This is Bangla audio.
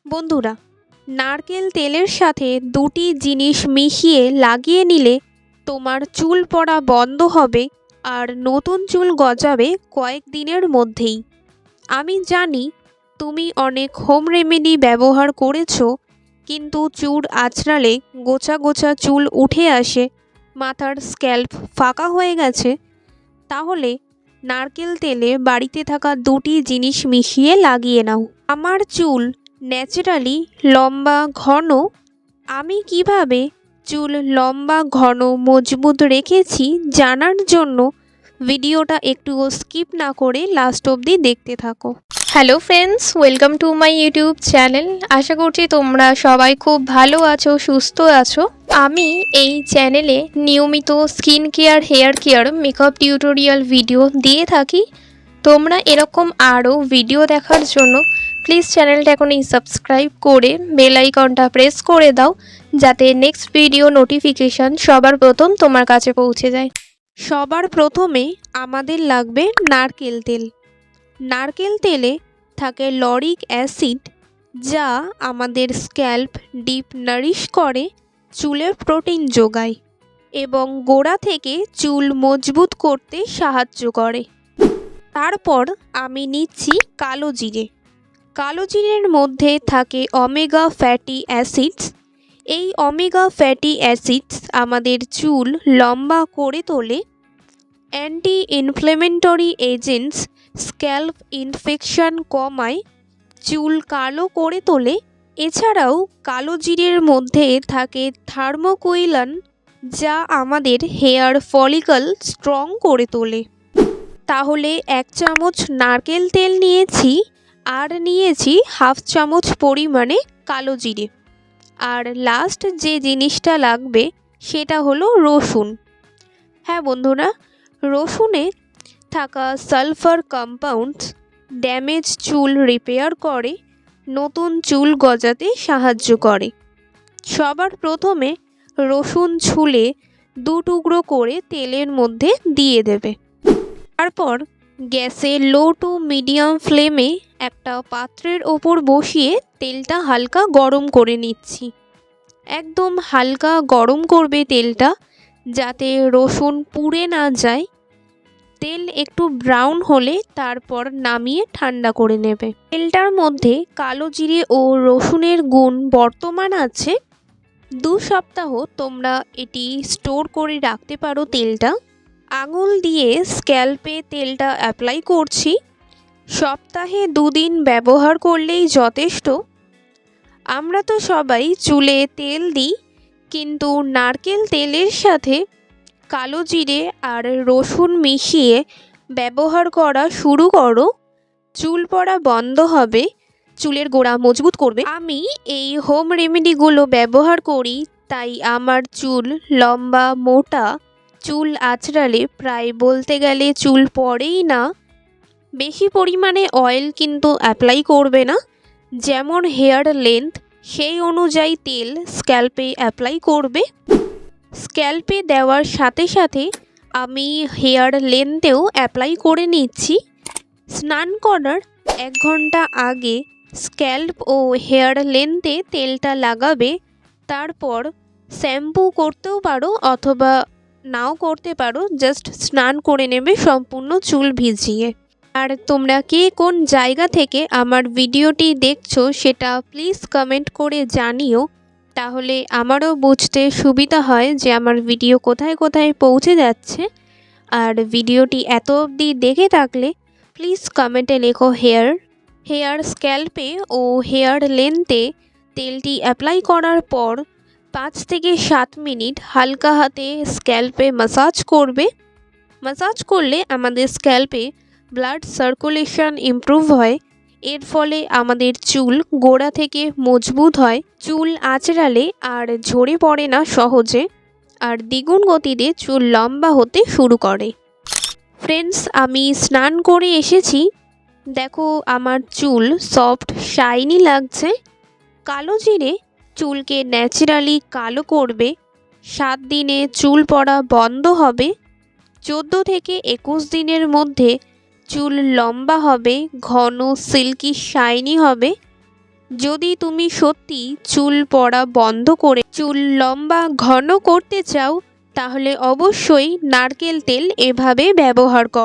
বন্ধুরা, নারকেল তেলের সাথে দুটি জিনিস মিশিয়ে লাগিয়ে নিলে তোমার চুল পড়া বন্ধ হবে আর নতুন চুল গজাবে কয়েকদিনের মধ্যেই। আমি জানি তুমি অনেক হোম রেমেডি ব্যবহার করেছো, কিন্তু চুল আঁচড়ালে গোছা গোছা চুল উঠে আসে, মাথার স্ক্যাল্প ফাঁকা হয়ে গেছে। তাহলে নারকেল তেলে বাড়িতে থাকা দুটি জিনিস মিশিয়ে লাগিয়ে নাও। আমার চুল ন্যাচারালি লম্বা ঘন। আমি কিভাবে চুল লম্বা ঘন মজবুত রেখেছি জানার জন্য ভিডিওটা একটুও স্কিপ না করে লাস্ট অবধি দেখতে থাকো। Hello friends, welcome to my YouTube channel. আশা করছি তোমরা সবাই খুব ভালো আছো, সুস্থ আছো। আমি এই চ্যানেলে নিয়মিত skin care, hair care, makeup tutorial video দিয়ে থাকি। তোমরা এরকম আরও ভিডিও দেখার জন্য প্লিজ চ্যানেলটা এখনই সাবস্ক্রাইব করে বেল আইকনটা প্রেস করে দাও, যাতে নেক্সট ভিডিও নোটিফিকেশান সবার প্রথম তোমার কাছে পৌঁছে যায়। সবার প্রথমে আমাদের লাগবে নারকেল তেল। নারকেল তেলে থাকে লরিক অ্যাসিড, যা আমাদের স্ক্যাল্প ডিপ নারিশ করে, চুলে প্রোটিন যোগায় এবং গোড়া থেকে চুল মজবুত করতে সাহায্য করে। তারপর আমি নিচ্ছি কালো জিরে। কালো জিরের মধ্যে থাকে ওমেগা ফ্যাটি অ্যাসিডস। এই ওমেগা ফ্যাটি অ্যাসিডস আমাদের চুল লম্বা করে তোলে, anti inflammatory agents scalp infection কমায়, চুল কালো করে তোলে। এছাড়াও কালো জিরের মধ্যে থাকে থার্মোকুইলান, যা আমাদের হেয়ার ফলিকল স্ট্রং করে তোলে। তাহলে 1 চামচ নারকেল তেল নিয়েছি আর নিয়েছি হাফ চামচ পরিমাণে কালো জিরে। আর লাস্ট যে জিনিসটা লাগবে সেটা হলো রসুন। হ্যাঁ বন্ধুরা, রসুনে থাকা সালফার কম্পাউন্ডস ড্যামেজ চুল রিপেয়ার করে, নতুন চুল গজাতে সাহায্য করে। সবার প্রথমে রসুন ছুলে 2 টুকরো করে তেলের মধ্যে দিয়ে দেবে। তারপর গ্যাসে লো টু মিডিয়াম ফ্লেমে একটা পাত্রের ওপর বসিয়ে তেলটা হালকা গরম করে নিচ্ছি। একদম হালকা গরম করবে তেলটা, যাতে রসুন পুড়ে না যায়। তেল একটু ব্রাউন হলে তারপর নামিয়ে ঠান্ডা করে নেবে। তেলটার মধ্যে কালো জিরে ও রসুনের গুণ বর্তমান আছে। 2 সপ্তাহ তোমরা এটি স্টোর করে রাখতে পারো তেলটা। আঙুল দিয়ে স্ক্যাল্পে তেলটা অ্যাপ্লাই করছি। সপ্তাহে 2 দিন ব্যবহার করলেই যথেষ্ট। আমরা তো সবাই চুলে তেল দিই, কিন্তু নারকেল তেলের সাথে কালো জিরে আর রসুন মিশিয়ে ব্যবহার করা শুরু করো। চুল পড়া বন্ধ হবে, চুলের গোড়া মজবুত করবে। আমি এই হোম রেমেডিগুলো ব্যবহার করি, তাই আমার চুল লম্বা, মোটা। চুল আঁচড়ালে প্রায় বলতে গেলে চুল পড়েই না। বেশি পরিমাণে অয়েল কিন্তু অ্যাপ্লাই করবে না। যেমন হেয়ার লেন্থ সেই অনুযায়ী তেল স্ক্যাল্পে অ্যাপ্লাই করবে। স্ক্যাল্পে দেওয়ার সাথে সাথে আমি হেয়ার লেন্থেও অ্যাপ্লাই করে নিচ্ছি। স্নান করার 1 ঘন্টা আগে স্ক্যাল্প ও হেয়ার লেন্থে তেলটা লাগাবে। তারপর শ্যাম্পু করতেও পারো অথবা নাও করতে পারো, জাস্ট স্নান করে নেবে সম্পূর্ণ চুল ভিজিয়ে। আর তোমরা কে কোন জায়গা থেকে আমার ভিডিওটি দেখছো সেটা প্লিজ কমেন্ট করে জানিও, তাহলে আমারও বুঝতে সুবিধা হয় যে আমার ভিডিও কোথায় কোথায় পৌঁছে যাচ্ছে। আর ভিডিওটি এত অবধি দেখে থাকলে প্লিজ কমেন্টে লেখো হেয়ার স্ক্যাল্পে ও হেয়ার লেন্থে তেলটি অ্যাপ্লাই করার পর 5 থেকে 7 মিনিট হালকা হাতে স্ক্যাল্পে ম্যাসাজ করবে। ম্যাসাজ করলে আমাদের স্ক্যাল্পে ব্লাড সার্কুলেশন ইমপ্রুভ হয়। এর ফলে আমাদের চুল গোড়া থেকে মজবুত হয়, চুল আঁচড়ালে আর ঝরে পড়ে না সহজে, আর দ্বিগুণ গতিতে চুল লম্বা হতে শুরু করে। ফ্রেন্ডস, আমি স্নান করে এসেছি। দেখো আমার চুল সফট শাইনি লাগছে। কালো জিরে চুলকে ন্যাচারালি কালো করবে। 7 দিনে চুল পড়া বন্ধ হবে। 14 থেকে 21 দিনের মধ্যে চুল লম্বা হবে, ঘন সিল্কি শাইনি হবে। যদি তুমি সত্যি চুল পড়া বন্ধ করে চুল লম্বা ঘন করতে চাও, তাহলে অবশ্যই নারকেল তেল এভাবে ব্যবহার করো।